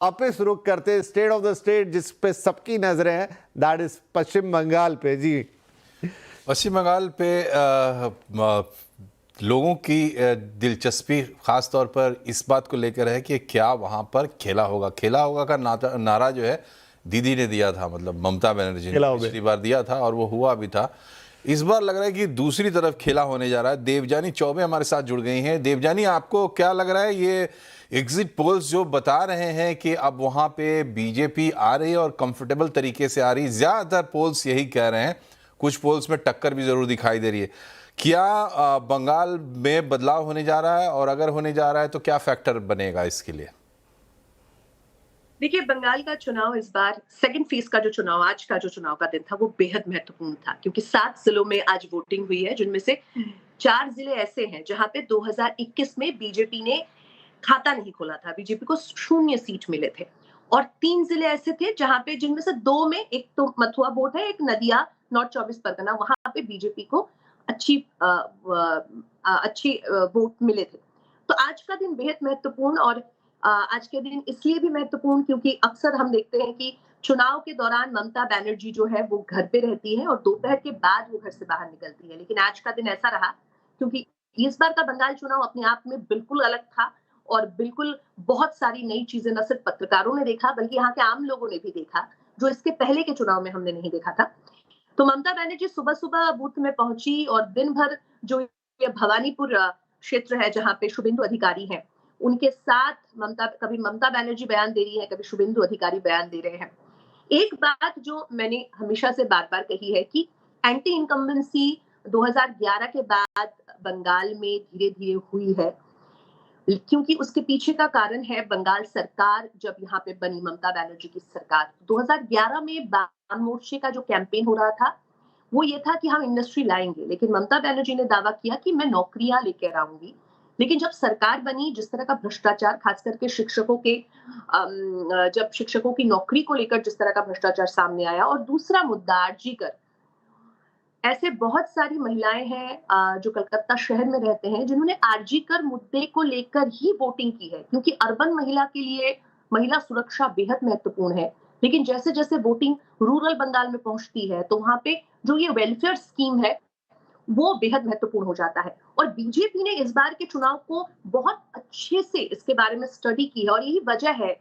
वापिस रुक करते स्टेट ऑफ द स्टेट जिस पे सबकी नजरें हैं, दैट इज पश्चिम बंगाल पे। जी, पश्चिम बंगाल पे लोगों की दिलचस्पी खास तौर पर इस बात को लेकर है कि क्या वहां पर खेला होगा। खेला होगा का नारा जो है दीदी ने दिया था, मतलब ममता बनर्जी ने पिछली बार दिया था और वो हुआ भी था। इस बार लग रहा है कि दूसरी तरफ खेला होने जा रहा है। देवजानी चौबे हमारे साथ जुड़ गई हैं। देवजानी, आपको क्या लग रहा है, ये एग्जिट पोल्स जो बता रहे हैं कि अब वहां पे बीजेपी आ रही है और कंफर्टेबल तरीके से आ रही है, ज्यादातर पोल्स यही कह रहे हैं, कुछ पोल्स में टक्कर भी जरूर दिखाई दे रही है। क्या बंगाल में बदलाव होने जा रहा है, और अगर होने जा रहा है तो क्या फैक्टर बनेगा इसके लिए? देखिए, बंगाल का चुनाव इस बार सेकंड फेज का जो चुनाव, आज का जो चुनाव का दिन था, वो बेहद महत्वपूर्ण था क्योंकि 7 जिलों में आज वोटिंग हुई है, जिनमें से 4 जिले ऐसे हैं जहां पे 2021 में बीजेपी ने खाता नहीं खोला था, बीजेपी को 0 सीट मिले थे। और 3 जिले ऐसे थे जहां पे, जिनमें से 2 में, एक तो मथुरा बोर्ड है, एक नदिया नॉर्थ 24 परगना, वहां पे बीजेपी को अच्छी वोट मिले थे। तो आज का दिन बेहद महत्वपूर्ण, और आज के दिन इसलिए भी महत्वपूर्ण क्योंकि अक्सर हम देखते हैं कि चुनाव के दौरान ममता बनर्जी जो है वो घर पे रहती है और दोपहर के बाद वो घर से बाहर निकलती है, लेकिन आज का दिन ऐसा रहा क्योंकि इस बार का बंगाल चुनाव अपने आप में बिल्कुल अलग था और बिल्कुल बहुत सारी नई चीजें न सिर्फ पत्रकारों ने देखा बल्कि यहाँ के आम लोगों ने भी देखा, जो इसके पहले के चुनाव में हमने नहीं देखा था। तो ममता बनर्जी सुबह सुबह बूथ में पहुंची और दिन भर जो ये भवानीपुर क्षेत्र है जहां पे शुभेंदु अधिकारी हैं, उनके साथ कभी ममता बनर्जी बयान दे रही है, कभी शुभेंदु अधिकारी बयान दे रहे हैं। एक बात जो मैंने हमेशा से बार बार कही है कि एंटी इनकम्बेंसी 2011 के बाद बंगाल में धीरे धीरे हुई है, क्योंकि उसके पीछे का कारण है बंगाल सरकार जब यहाँ पे बनी, ममता बनर्जी की सरकार। 2011 में वाम मोर्चे का जो कैंपेन हो रहा था वो ये था कि हम इंडस्ट्री लाएंगे, लेकिन ममता बनर्जी ने दावा किया कि मैं नौकरियां लेकर आऊंगी। लेकिन जब सरकार बनी, जिस तरह का भ्रष्टाचार, खास करके शिक्षकों के जब शिक्षकों की नौकरी को लेकर जिस तरह का भ्रष्टाचार सामने आया, और दूसरा मुद्दा आरजीकर, ऐसे बहुत सारी महिलाएं हैं जो कलकत्ता शहर में रहते हैं जिन्होंने आरजीकर मुद्दे को लेकर ही वोटिंग की है, क्योंकि अर्बन महिला के लिए महिला सुरक्षा बेहद महत्वपूर्ण है। लेकिन जैसे जैसे वोटिंग रूरल बंगाल में पहुंचती है तो वहां पे जो ये वेलफेयर स्कीम है वो बेहद महत्वपूर्ण हो जाता है। और बीजेपी ने इस बार के चुनाव को बहुत अच्छे से इसके बारे में स्टडी की है, और यही वजह है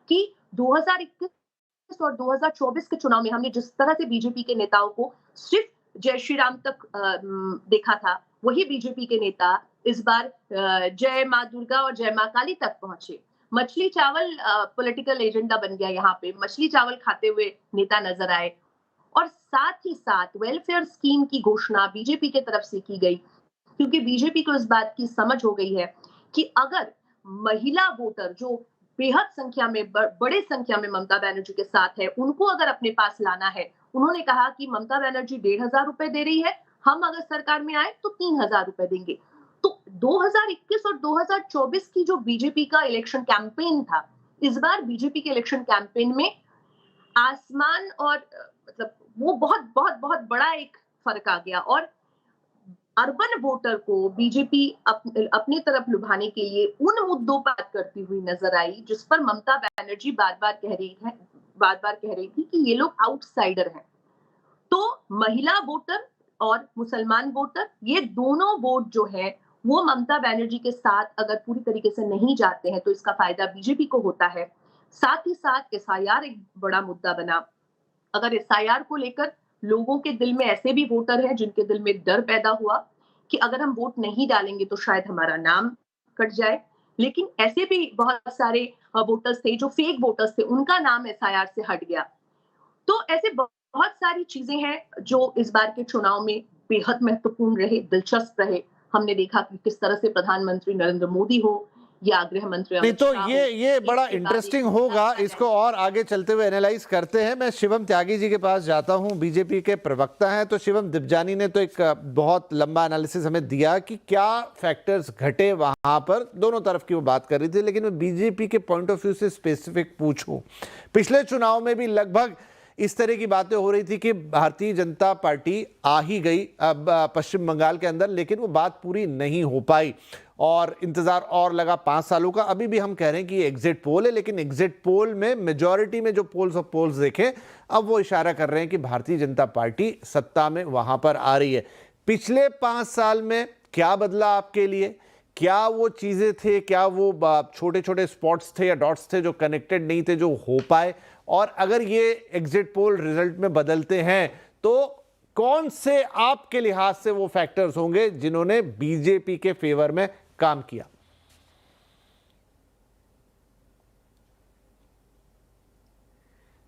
कि 2021 और 2024 के चुनाव में हमने जिस तरह से बीजेपी के नेताओं को सिर्फ जय श्री राम तक देखा था, वही बीजेपी के नेता इस बार जय माँ दुर्गा और जय माँ काली तक पहुंचे। मछली चावल पॉलिटिकल एजेंडा बन गया, यहाँ पे मछली चावल खाते हुए नेता नजर आए, और साथ ही साथ वेलफेयर स्कीम की घोषणा बीजेपी की तरफ से की गई, क्योंकि बीजेपी को इस बात की समझ हो गई है कि अगर महिला वोटर जो बेहद संख्या में, बड़े संख्या में ममता बनर्जी के साथ है, उनको अगर अपने पास लाना है, उन्होंने कहा कि ममता बनर्जी 1,500 रुपए दे रही है, हम अगर सरकार में आए तो 3,000 रुपए देंगे। तो 2021 और 2024 की जो बीजेपी का इलेक्शन कैंपेन था, इस बार बीजेपी के इलेक्शन कैंपेन में आसमान और मतलब वो बहुत बहुत बहुत बड़ा एक फर्क आ गया, और अर्बन वोटर को बीजेपी अपनी तरफ लुभाने के लिए उन मुद्दों पर बात करती हुई नजर आई जिस पर ममता बनर्जी बार बार कह रही थी कि ये लोग आउटसाइडर हैं। तो महिला वोटर और मुसलमान वोटर, ये दोनों वोट जो है वो ममता बनर्जी के साथ अगर पूरी तरीके से नहीं जाते हैं तो इसका फायदा बीजेपी को होता है। साथ ही साथ एसआईआर एक बड़ा मुद्दा बना। अगर एसआईआर को लेकर लोगों के दिल में ऐसे भी वोटर हैं जिनके दिल में डर पैदा हुआ कि अगर हम वोट नहीं डालेंगे तो शायद हमारा नाम कट जाए, लेकिन ऐसे भी बहुत सारे वोटर्स थे जो फेक वोटर्स थे, उनका नाम एसआईआर से हट गया। तो ऐसे बहुत सारी चीजें हैं जो इस बार के चुनाव में बेहद महत्वपूर्ण रहे, दिलचस्प रहे। हमने देखा कि किस तरह से प्रधानमंत्री नरेंद्र मोदी हो या गृह मंत्री नहीं, अमित तो शाह ये बड़ा इंटरेस्टिंग होगा, इसको और आगे चलते हुए एनालाइज करते हैं। मैं शिवम त्यागी जी के पास जाता हूं, बीजेपी के प्रवक्ता हैं। तो शिवम, दिव्जानी ने तो एक बहुत लंबा एनालिसिस हमें दिया कि क्या फैक्टर्स घटे वहां पर, दोनों तरफ की वो बात कर रही थी, लेकिन मैं बीजेपी के पॉइंट ऑफ व्यू से स्पेसिफिक पूछूं, पिछले चुनाव में भी लगभग इस तरह की बातें हो रही थी कि भारतीय जनता पार्टी आ ही गई अब पश्चिम बंगाल के अंदर, लेकिन वो बात पूरी नहीं हो पाई और इंतजार और लगा 5 सालों का। अभी भी हम कह रहे हैं कि एग्जिट पोल है, लेकिन एग्जिट पोल में मेजॉरिटी में जो पोल्स ऑफ पोल्स देखें, अब वो इशारा कर रहे हैं कि भारतीय जनता पार्टी सत्ता में वहां पर आ रही है। पिछले 5 साल में क्या बदला आपके लिए? क्या वो चीजें थे, क्या वो छोटे छोटे स्पॉट्स थे या डॉट्स थे जो कनेक्टेड नहीं थे, जो हो पाए? और अगर ये एग्जिट पोल रिजल्ट में बदलते हैं तो कौन से आपके लिहाज से वो फैक्टर्स होंगे जिन्होंने बीजेपी के फेवर में काम किया?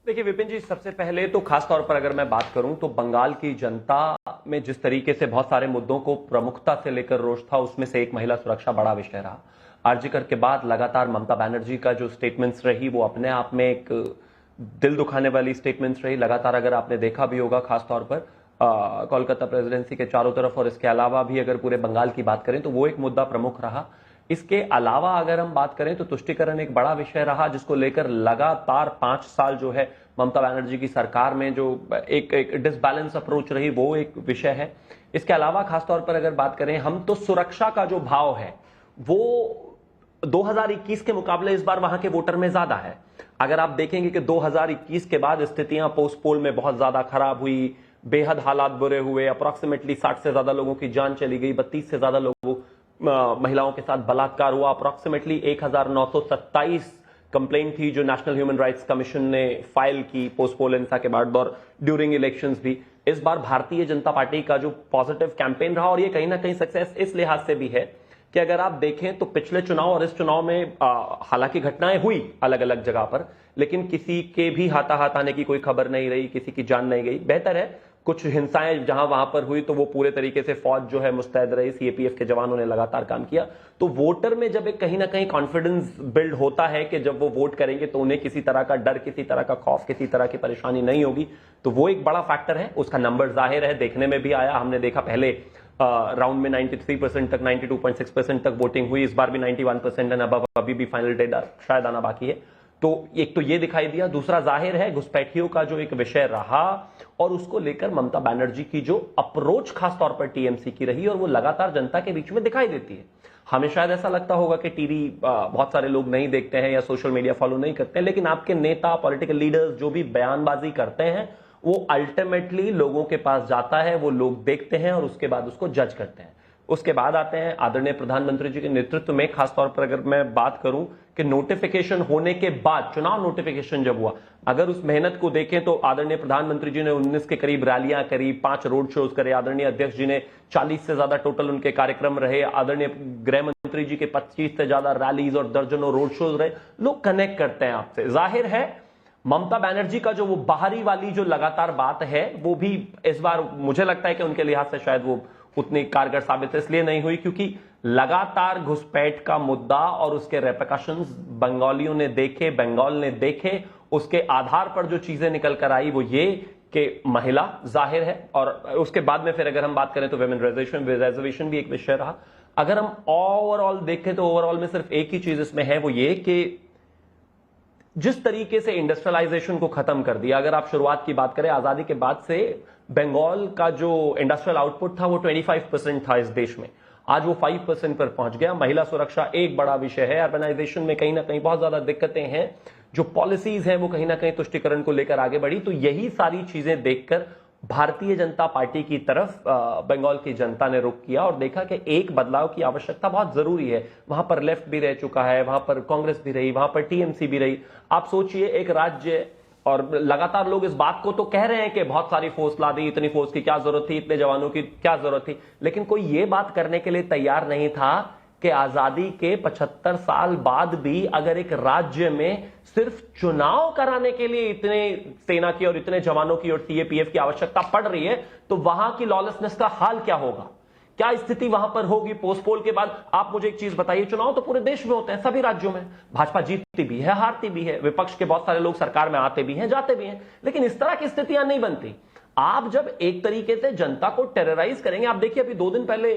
देखिए विपिन जी, सबसे पहले तो खास तौर पर अगर मैं बात करूं तो बंगाल की जनता में जिस तरीके से बहुत सारे मुद्दों को प्रमुखता से लेकर रोष था, उसमें से एक महिला सुरक्षा बड़ा विषय रहा। आरजीकर के बाद लगातार ममता बनर्जी का जो स्टेटमेंट्स रही वो अपने आप में एक दिल दुखाने वाली स्टेटमेंट्स रही। लगातार अगर आपने देखा भी होगा, खासतौर पर कोलकाता प्रेसिडेंसी के चारों तरफ, और इसके अलावा भी अगर पूरे बंगाल की बात करें तो वो एक मुद्दा प्रमुख रहा। इसके अलावा अगर हम बात करें तो तुष्टिकरण एक बड़ा विषय रहा, जिसको लेकर लगातार 5 साल जो है ममता बनर्जी की सरकार में जो एक डिसबैलेंस अप्रोच रही, वो एक विषय है। इसके अलावा खासतौर पर अगर बात करें हम, तो सुरक्षा का जो भाव है वो 2021 के मुकाबले इस बार वहां के वोटर में ज्यादा है। अगर आप देखेंगे कि 2021 के बाद स्थितियां पोस्ट पोल में बहुत ज्यादा खराब हुई, बेहद हालात बुरे हुए, अप्रॉक्सीमेटली 60 से ज्यादा लोगों की जान चली गई, 32 से ज्यादा लोगों महिलाओं के साथ बलात्कार हुआ, अप्रॉक्सीमेटली 1927 कंप्लेंट थी जो नेशनल ह्यूमन राइट्स कमीशन ने फाइल की पोस्ट पोल हिंसा के बाद और ड्यूरिंग इलेक्शंस भी। इस बार भारतीय जनता पार्टी का जो पॉजिटिव कैंपेन रहा, और ये कहीं ना कहीं सक्सेस इस लिहाज से भी है कि अगर आप देखें तो पिछले चुनाव और इस चुनाव में हालांकि घटनाएं हुई अलग अलग जगह पर, लेकिन किसी के भी हाथाहाथ आने की कोई खबर नहीं रही, किसी की जान नहीं गई। बेहतर है, कुछ हिंसाएं जहां वहां पर हुई तो वो पूरे तरीके से फौज जो है मुस्तैद रही, सीएपीएफ के जवानों ने लगातार काम किया। तो वोटर में जब एक कहीं ना कहीं कॉन्फिडेंस बिल्ड होता है कि जब वो वोट करेंगे तो उन्हें किसी तरह का डर, किसी तरह का खौफ, किसी तरह की परेशानी नहीं होगी, तो वो एक बड़ा फैक्टर है। उसका नंबर जाहिर है, देखने में भी आया। हमने देखा पहले राउंड में 93% तक, 92.6% तक वोटिंग हुई। इस बार भी 91% एंड अबव, अभी भी फाइनल डेटा शायद आना बाकी है। तो एक तो ये दिखाई दिया। दूसरा जाहिर है घुसपैठियों का जो एक विषय रहा, और उसको लेकर ममता बनर्जी की जो अप्रोच खासतौर पर टीएमसी की रही, और वो लगातार जनता के बीच में दिखाई देती है। हमें शायद ऐसा लगता होगा कि टीवी बहुत सारे लोग नहीं देखते हैं या सोशल मीडिया फॉलो नहीं करते हैं, लेकिन आपके नेता, पॉलिटिकल लीडर्स जो भी बयानबाजी करते हैं वो अल्टीमेटली लोगों के पास जाता है, वो लोग देखते हैं और उसके बाद उसको जज करते हैं। उसके बाद आते हैं आदरणीय प्रधानमंत्री जी के नेतृत्व में। खासतौर पर अगर मैं बात करूं कि नोटिफिकेशन होने के बाद, चुनाव नोटिफिकेशन जब हुआ, अगर उस मेहनत को देखें तो आदरणीय प्रधानमंत्री जी ने 19 के करीब रैलियां करी, 5 रोड शोज करे। आदरणीय अध्यक्ष जी ने 40 से ज्यादा टोटल उनके कार्यक्रम रहे। आदरणीय गृह मंत्री जी के 25 से ज्यादा रैलीज और दर्जनों रोड शोज रहे। लोग कनेक्ट करते हैं आपसे। जाहिर है ममता बनर्जी का जो वो बाहरी वाली जो लगातार बात है, वो भी इस बार मुझे लगता है कि उनके लिहाज से शायद वो उतनी कारगर साबित इसलिए नहीं हुई क्योंकि लगातार घुसपैठ का मुद्दा और उसके रेपरकशंस बंगालियों ने देखे, बंगाल ने देखे। उसके आधार पर जो चीजें निकल कर आई वो ये कि महिला जाहिर है, और उसके बाद में फिर अगर हम बात करें तो वेमेन रिजर्वेशन भी एक विषय रहा। अगर हम ओवरऑल देखें तो ओवरऑल में सिर्फ एक ही चीज इसमें है, वो ये कि जिस तरीके से इंडस्ट्रियलाइजेशन को खत्म कर दिया। अगर आप शुरुआत की बात करें, आजादी के बाद से बंगाल का जो इंडस्ट्रियल आउटपुट था वो 25% था इस देश में, आज वो 5% पर पहुंच गया। महिला सुरक्षा एक बड़ा विषय है। अर्बनाइजेशन में कहीं ना कहीं बहुत ज्यादा दिक्कतें हैं, जो पॉलिसीज हैं वो कहीं ना कहीं तुष्टिकरण को लेकर आगे बढ़ी। तो यही सारी चीजें देखकर भारतीय जनता पार्टी की तरफ बंगाल की जनता ने रुख किया और देखा कि एक बदलाव की आवश्यकता बहुत जरूरी है। वहां पर लेफ्ट भी रह चुका है, वहां पर कांग्रेस भी रही, वहां पर टीएमसी भी रही। आप सोचिए एक राज्य, और लगातार लोग इस बात को तो कह रहे हैं कि बहुत सारी फोर्स ला दी, इतनी फोर्स की क्या जरूरत थी, इतने जवानों की क्या जरूरत थी, लेकिन कोई यह बात करने के लिए तैयार नहीं था कि आजादी के 75 साल बाद भी अगर एक राज्य में सिर्फ चुनाव कराने के लिए इतने सेना की और इतने जवानों की और सीएपीएफ की आवश्यकता पड़ रही है, तो वहां की लॉलेसनेस का हाल क्या होगा, क्या स्थिति वहां पर होगी पोस्ट पोल के बाद। आप मुझे एक चीज बताइए, चुनाव तो पूरे देश में होते हैं, सभी राज्यों में, भाजपा जीतती भी है, हारती भी है, विपक्ष के बहुत सारे लोग सरकार में आते भी हैं, जाते भी हैं, लेकिन इस तरह की स्थितियां नहीं बनती। आप जब एक तरीके से जनता को टेरराइज करेंगे, आप देखिए अभी 2 दिन पहले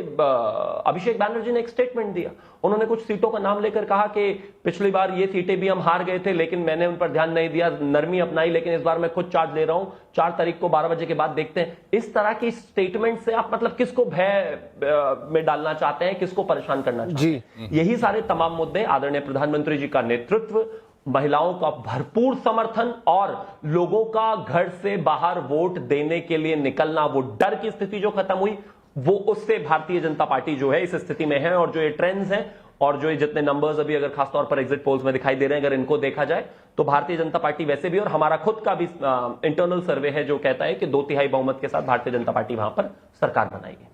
अभिषेक बैनर्जी ने एक स्टेटमेंट दिया। उन्होंने कुछ सीटों का नाम लेकर कहा कि पिछली बार ये सीटें भी हम हार गए थे लेकिन मैंने उन पर ध्यान नहीं दिया, नरमी अपनाई, लेकिन इस बार मैं खुद चार्ज ले रहा हूं, 4 तारीख को 12 बजे के बाद देखते हैं। इस तरह की स्टेटमेंट से आप मतलब किसको भय में डालना चाहते हैं, किसको परेशान करना चाहते हैं? यही सारे तमाम मुद्दे आदरणीय प्रधानमंत्री जी का नेतृत्व, महिलाओं का भरपूर समर्थन और लोगों का घर से बाहर वोट देने के लिए निकलना, वो डर की स्थिति जो खत्म हुई, वो उससे भारतीय जनता पार्टी जो है इस स्थिति में है। और जो ये ट्रेंड्स हैं और जो ये जितने नंबर्स अभी अगर खासतौर पर एग्जिट पोल्स में दिखाई दे रहे हैं, अगर इनको देखा जाए तो भारतीय जनता पार्टी वैसे भी, और हमारा खुद का भी इंटरनल सर्वे है जो कहता है कि 2/3 बहुमत के साथ भारतीय जनता पार्टी वहां पर सरकार बनाएगी।